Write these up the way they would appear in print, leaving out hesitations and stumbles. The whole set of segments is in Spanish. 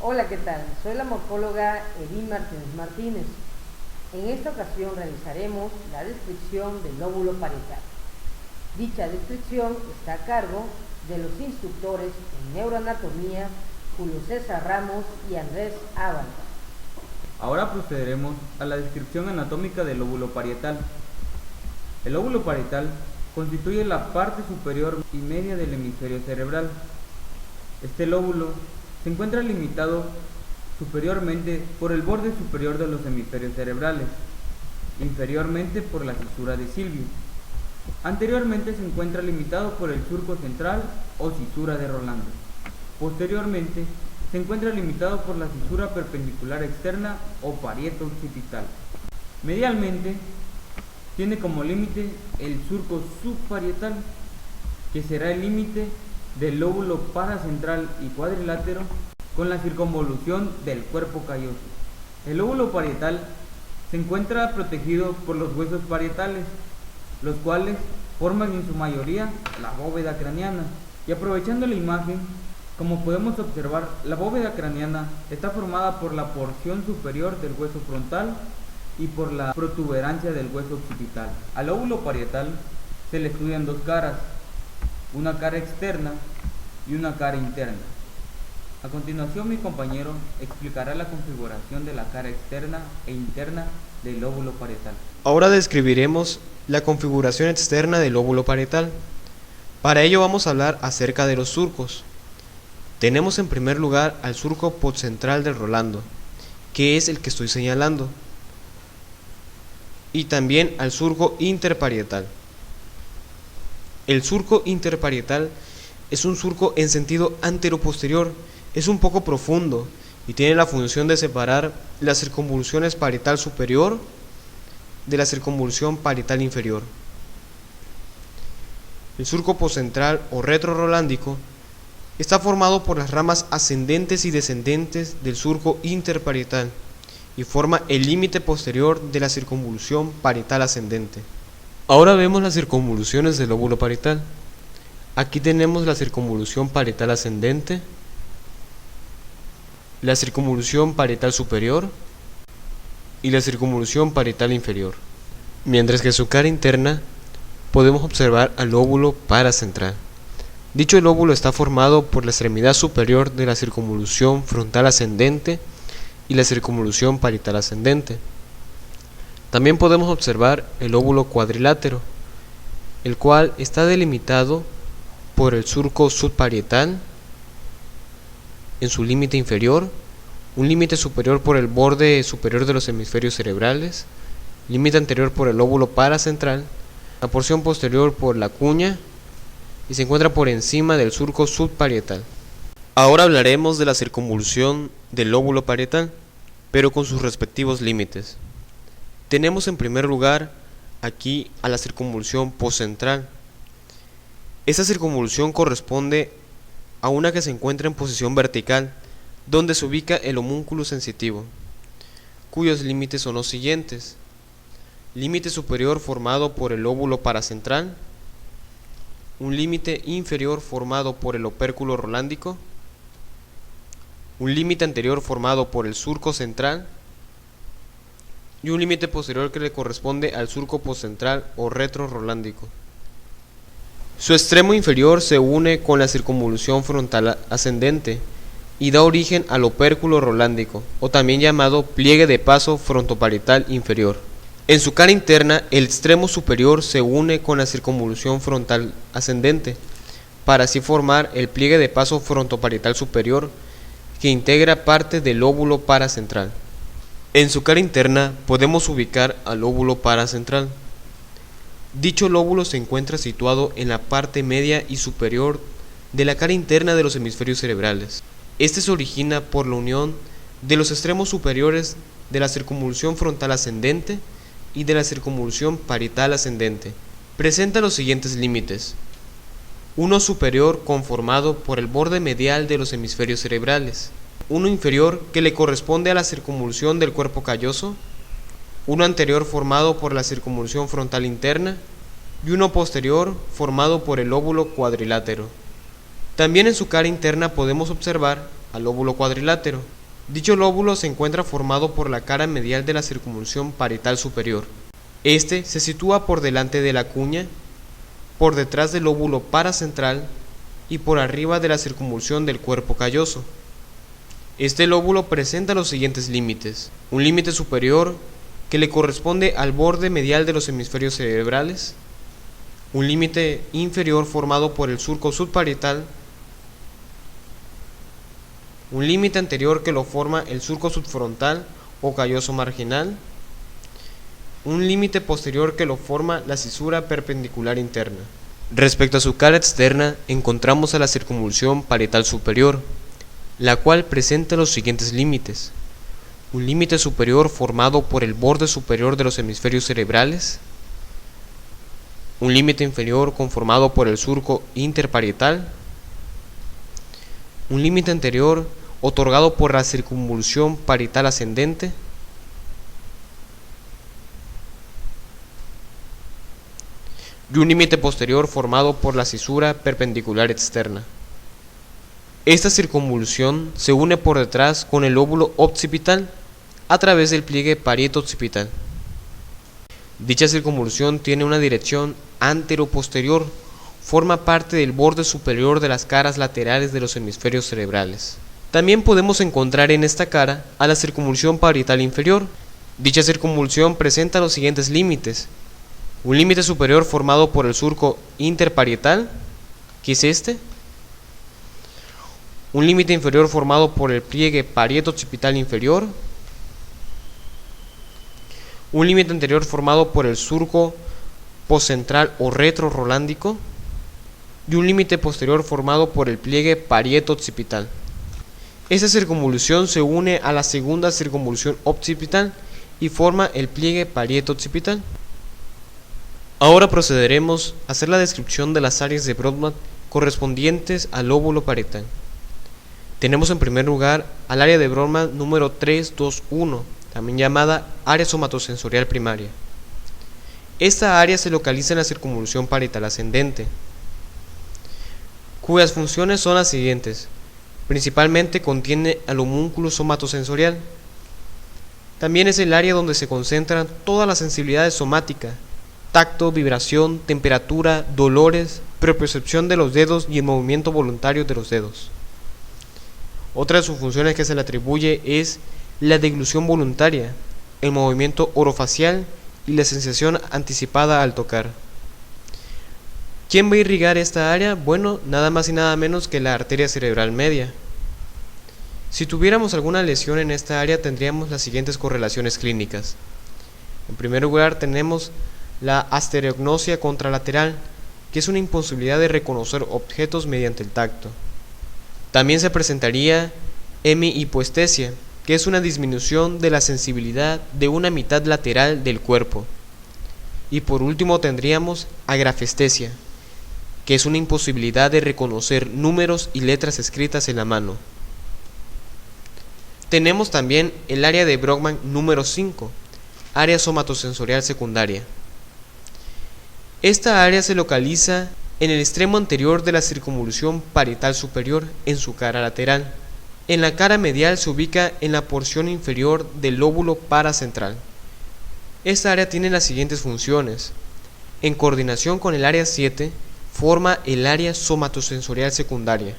Hola, ¿qué tal? Soy la morfóloga Edith Martínez Martínez. En esta ocasión realizaremos la descripción del lóbulo parietal. Dicha descripción está a cargo de los instructores en neuroanatomía Julio César Ramos y Andrés Ábalos. Ahora procederemos a la descripción anatómica del lóbulo parietal. El lóbulo parietal constituye la parte superior y media del hemisferio cerebral. Este lóbulo se encuentra limitado superiormente por el borde superior de los hemisferios cerebrales, inferiormente por la cisura de Silvius. Anteriormente se encuentra limitado por el surco central o cisura de Rolando. Posteriormente se encuentra limitado por la cisura perpendicular externa o parieto occipital. Medialmente tiene como límite el surco subparietal, que será el límite del lóbulo paracentral y cuadrilátero con la circunvolución del cuerpo calloso. El lóbulo parietal se encuentra protegido por los huesos parietales, los cuales forman en su mayoría la bóveda craneana. Y aprovechando la imagen, como podemos observar, la bóveda craneana está formada por la porción superior del hueso frontal y por la protuberancia del hueso occipital. Al lóbulo parietal se le estudian dos caras, una cara externa y una cara interna. A continuación, mi compañero explicará la configuración de la cara externa e interna del lóbulo parietal. Ahora describiremos la configuración externa del lóbulo parietal. Para ello vamos a hablar acerca de los surcos. Tenemos en primer lugar al surco postcentral del Rolando, que es el que estoy señalando, y también al surco interparietal. El surco interparietal es un surco en sentido anteroposterior, es un poco profundo y tiene la función de separar las circunvoluciones parietal superior de la circunvolución parietal inferior. El surco postcentral o retrorolándico está formado por las ramas ascendentes y descendentes del surco interparietal y forma el límite posterior de la circunvolución parietal ascendente. Ahora vemos las circunvoluciones del lóbulo parietal. Aquí tenemos la circunvolución parietal ascendente, la circunvolución parietal superior y la circunvolución parietal inferior. Mientras que en su cara interna podemos observar al lóbulo paracentral. Dicho lóbulo está formado por la extremidad superior de la circunvolución frontal ascendente y la circunvolución parietal ascendente. También podemos observar el lóbulo cuadrilátero, el cual está delimitado por el surco subparietal en su límite inferior, un límite superior por el borde superior de los hemisferios cerebrales, límite anterior por el lóbulo paracentral, la porción posterior por la cuña y se encuentra por encima del surco subparietal. Ahora hablaremos de la circunvolución del lóbulo parietal, pero con sus respectivos límites. Tenemos en primer lugar aquí a la circunvolución postcentral. Esta circunvolución corresponde a una que se encuentra en posición vertical, donde se ubica el homúnculo sensitivo, cuyos límites son los siguientes: límite superior formado por el lóbulo paracentral, un límite inferior formado por el opérculo rolándico, un límite anterior formado por el surco central y un límite posterior que le corresponde al surco postcentral o retrorolándico. Su extremo inferior se une con la circunvolución frontal ascendente y da origen al opérculo rolándico, o también llamado pliegue de paso frontoparietal inferior. En su cara interna, el extremo superior se une con la circunvolución frontal ascendente, para así formar el pliegue de paso frontoparietal superior, que integra parte del lóbulo paracentral. En su cara interna podemos ubicar al lóbulo paracentral. Dicho lóbulo se encuentra situado en la parte media y superior de la cara interna de los hemisferios cerebrales. Este se origina por la unión de los extremos superiores de la circunvolución frontal ascendente y de la circunvolución parietal ascendente. Presenta los siguientes límites: uno superior conformado por el borde medial de los hemisferios cerebrales, uno inferior que le corresponde a la circunvolución del cuerpo calloso, uno anterior formado por la circunvolución frontal interna y uno posterior formado por el lóbulo cuadrilátero. También en su cara interna podemos observar al lóbulo cuadrilátero. Dicho lóbulo se encuentra formado por la cara medial de la circunvolución parietal superior. Este se sitúa por delante de la cuña, por detrás del lóbulo paracentral y por arriba de la circunvolución del cuerpo calloso. Este lóbulo presenta los siguientes límites: un límite superior que le corresponde al borde medial de los hemisferios cerebrales, un límite inferior formado por el surco subparietal, un límite anterior que lo forma el surco subfrontal o calloso marginal, un límite posterior que lo forma la cisura perpendicular interna. Respecto a su cara externa, encontramos a la circunvolución parietal superior, la cual presenta los siguientes límites: un límite superior formado por el borde superior de los hemisferios cerebrales, un límite inferior conformado por el surco interparietal, un límite anterior otorgado por la circunvolución parietal ascendente, y un límite posterior formado por la cisura perpendicular externa. Esta circunvolución se une por detrás con el lóbulo occipital a través del pliegue parieto-occipital. Dicha circunvolución tiene una dirección antero-posterior, forma parte del borde superior de las caras laterales de los hemisferios cerebrales. También podemos encontrar en esta cara a la circunvolución parietal inferior. Dicha circunvolución presenta los siguientes límites: un límite superior formado por el surco interparietal, que es este, un límite inferior formado por el pliegue parieto-occipital inferior, un límite anterior formado por el surco poscentral o retrorolándico y un límite posterior formado por el pliegue parieto-occipital. Esta circunvolución se une a la segunda circunvolución occipital y forma el pliegue parieto-occipital. Ahora procederemos a hacer la descripción de las áreas de Brodmann correspondientes al lóbulo parietal. Tenemos en primer lugar al área de Brodmann número 321, también llamada área somatosensorial primaria. Esta área se localiza en la circunvolución parietal ascendente, cuyas funciones son las siguientes. Principalmente contiene al homúnculo somatosensorial. También es el área donde se concentran todas las sensibilidades somáticas: tacto, vibración, temperatura, dolores, propiocepción de los dedos y el movimiento voluntario de los dedos. Otra de sus funciones que se le atribuye es la deglución voluntaria, el movimiento orofacial y la sensación anticipada al tocar. ¿Quién va a irrigar esta área? Bueno, nada más y nada menos que la arteria cerebral media. Si tuviéramos alguna lesión en esta área, tendríamos las siguientes correlaciones clínicas. En primer lugar, tenemos la astereognosia contralateral, que es una imposibilidad de reconocer objetos mediante el tacto. También se presentaría hemihipoestesia, que es una disminución de la sensibilidad de una mitad lateral del cuerpo. Y por último tendríamos agrafestesia, que es una imposibilidad de reconocer números y letras escritas en la mano. Tenemos también el área de Brodmann número 5, área somatosensorial secundaria. Esta área se localiza en el extremo anterior de la circunvolución parietal superior en su cara lateral. En la cara medial se ubica en la porción inferior del lóbulo paracentral. Esta área tiene las siguientes funciones. En coordinación con el área 7, forma el área somatosensorial secundaria.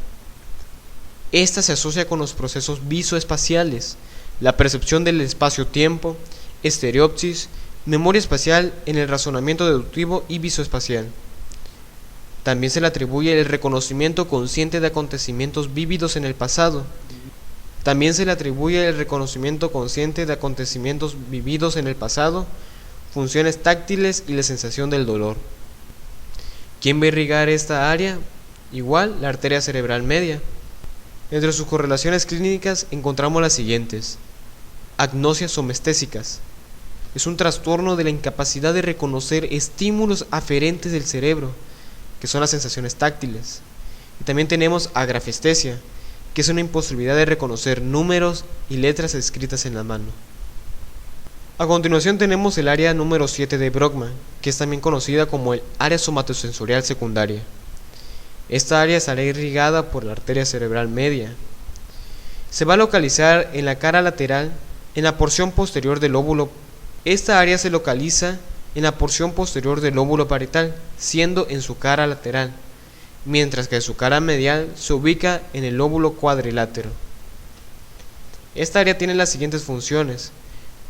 Esta se asocia con los procesos visoespaciales, la percepción del espacio-tiempo, estereopsis, memoria espacial en el razonamiento deductivo y visoespacial. También se le atribuye el reconocimiento consciente de acontecimientos vívidos en el pasado. También se le atribuye el reconocimiento consciente de acontecimientos vividos en el pasado, funciones táctiles y la sensación del dolor. ¿Quién va a irrigar esta área? Igual, la arteria cerebral media. Entre sus correlaciones clínicas encontramos las siguientes. Agnosias somestésicas. Es un trastorno de la incapacidad de reconocer estímulos aferentes del cerebro, que son las sensaciones táctiles. Y también tenemos agrafestesia, que es una imposibilidad de reconocer números y letras escritas en la mano. A continuación tenemos el área número 7 de Brodmann, que es también conocida como el área somatosensorial secundaria. Esta área estará irrigada por la arteria cerebral media. se va a localizar en la cara lateral, en la porción posterior del lóbulo. Esta área se localiza en la porción posterior del lóbulo parietal, siendo en su cara lateral, mientras que su cara medial se ubica en el lóbulo cuadrilátero. Esta área tiene las siguientes funciones.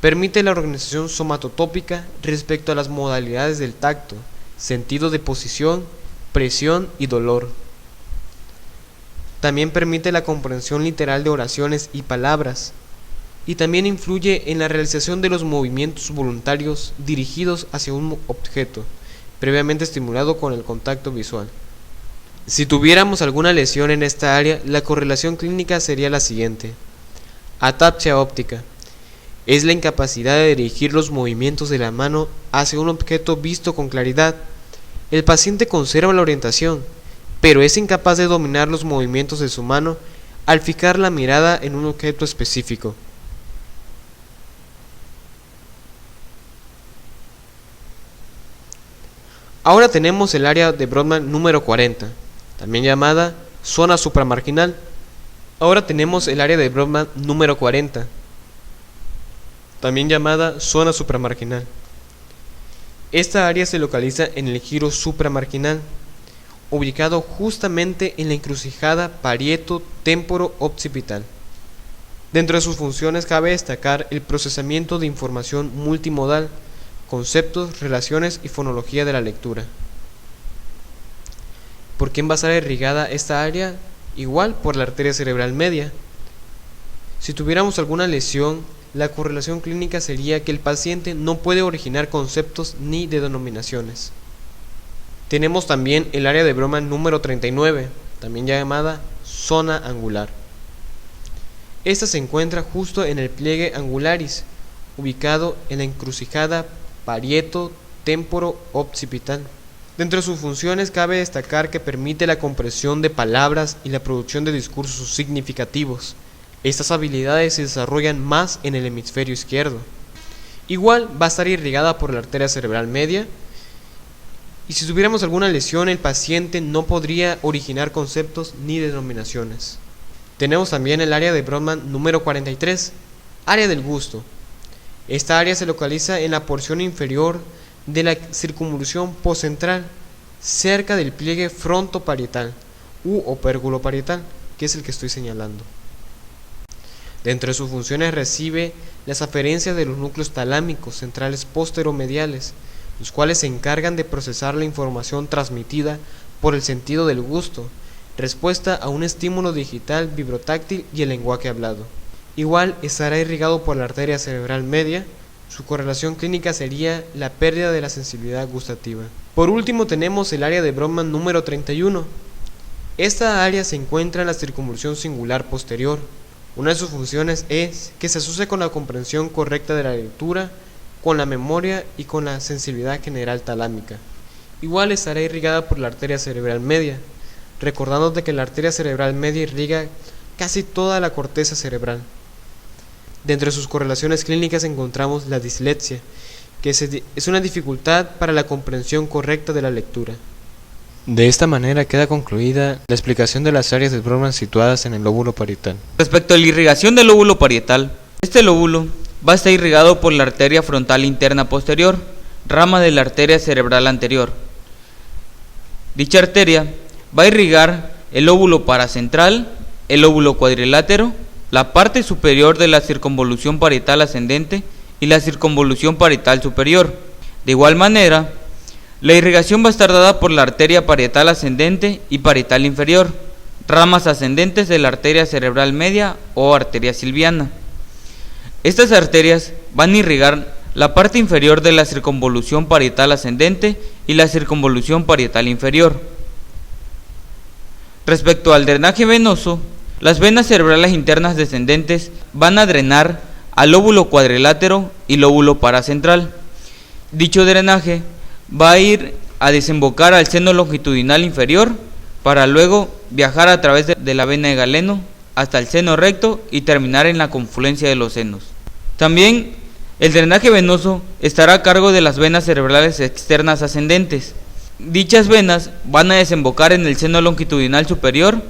Permite la organización somatotópica respecto a las modalidades del tacto, sentido de posición, presión y dolor. También permite la comprensión literal de oraciones y palabras, y también influye en la realización de los movimientos voluntarios dirigidos hacia un objeto, previamente estimulado con el contacto visual. Si tuviéramos alguna lesión en esta área, la correlación clínica sería la siguiente. Atapsia óptica. Es la incapacidad de dirigir los movimientos de la mano hacia un objeto visto con claridad. El paciente conserva la orientación, pero es incapaz de dominar los movimientos de su mano al fijar la mirada en un objeto específico. Ahora tenemos el área de Brodmann número 40, también llamada zona supramarginal. Ahora tenemos el área de Brodmann número 40, también llamada zona supramarginal. Esta área se localiza en el giro supramarginal, ubicado justamente en la encrucijada parieto-temporo-occipital. Dentro de sus funciones cabe destacar el procesamiento de información multimodal, conceptos, relaciones y fonología de la lectura. ¿Por quién va a estar irrigada esta área? Igual por la arteria cerebral media. Si tuviéramos alguna lesión, la correlación clínica sería que el paciente no puede originar conceptos ni denominaciones. Tenemos también el área de Brodmann número 39, también llamada zona angular. Esta se encuentra justo en el pliegue angularis, ubicado en la encrucijada parieto-temporo-occipital. Dentro de sus funciones cabe destacar que permite la comprensión de palabras y la producción de discursos significativos. Estas habilidades se desarrollan más en el hemisferio izquierdo. Igual va a estar irrigada por la arteria cerebral media, y si tuviéramos alguna lesión, el paciente no podría originar conceptos ni denominaciones. Tenemos también el área de Brodmann número 43, área del gusto. Esta área se localiza en la porción inferior de la circunvolución postcentral, cerca del pliegue frontoparietal u opérculo parietal, que es el que estoy señalando. Dentro de sus funciones recibe las aferencias de los núcleos talámicos centrales posteromediales, los cuales se encargan de procesar la información transmitida por el sentido del gusto, respuesta a un estímulo digital, vibrotáctil y el lenguaje hablado. Igual estará irrigado por la arteria cerebral media. Su correlación clínica sería la pérdida de la sensibilidad gustativa. Por último tenemos el área de Brodmann número 31. Esta área se encuentra en la circunvolución singular posterior. Una de sus funciones es que se asocia con la comprensión correcta de la lectura, con la memoria y con la sensibilidad general talámica. Igual estará irrigada por la arteria cerebral media, recordándote que la arteria cerebral media irriga casi toda la corteza cerebral. Dentro de sus correlaciones clínicas encontramos la dislexia, que es una dificultad para la comprensión correcta de la lectura. De esta manera queda concluida la explicación de las áreas de Brodmann situadas en el lóbulo parietal. Respecto a la irrigación del lóbulo parietal, este lóbulo va a estar irrigado por la arteria frontal interna posterior, rama de la arteria cerebral anterior. Dicha arteria va a irrigar el lóbulo paracentral, el lóbulo cuadrilátero, la parte superior de la circunvolución parietal ascendente y la circunvolución parietal superior. De igual manera, la irrigación va a estar dada por la arteria parietal ascendente y parietal inferior, ramas ascendentes de la arteria cerebral media o arteria silviana. Estas arterias van a irrigar la parte inferior de la circunvolución parietal ascendente y la circunvolución parietal inferior. Respecto al drenaje venoso, las venas cerebrales internas descendentes van a drenar al lóbulo cuadrilátero y lóbulo paracentral. Dicho drenaje va a ir a desembocar al seno longitudinal inferior para luego viajar a través de la vena de Galeno hasta el seno recto y terminar en la confluencia de los senos. También el drenaje venoso estará a cargo de las venas cerebrales externas ascendentes. Dichas venas van a desembocar en el seno longitudinal superior,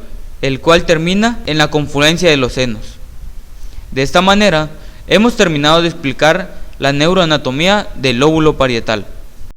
el cual termina en la confluencia de los senos. De esta manera, hemos terminado de explicar la neuroanatomía del lóbulo parietal.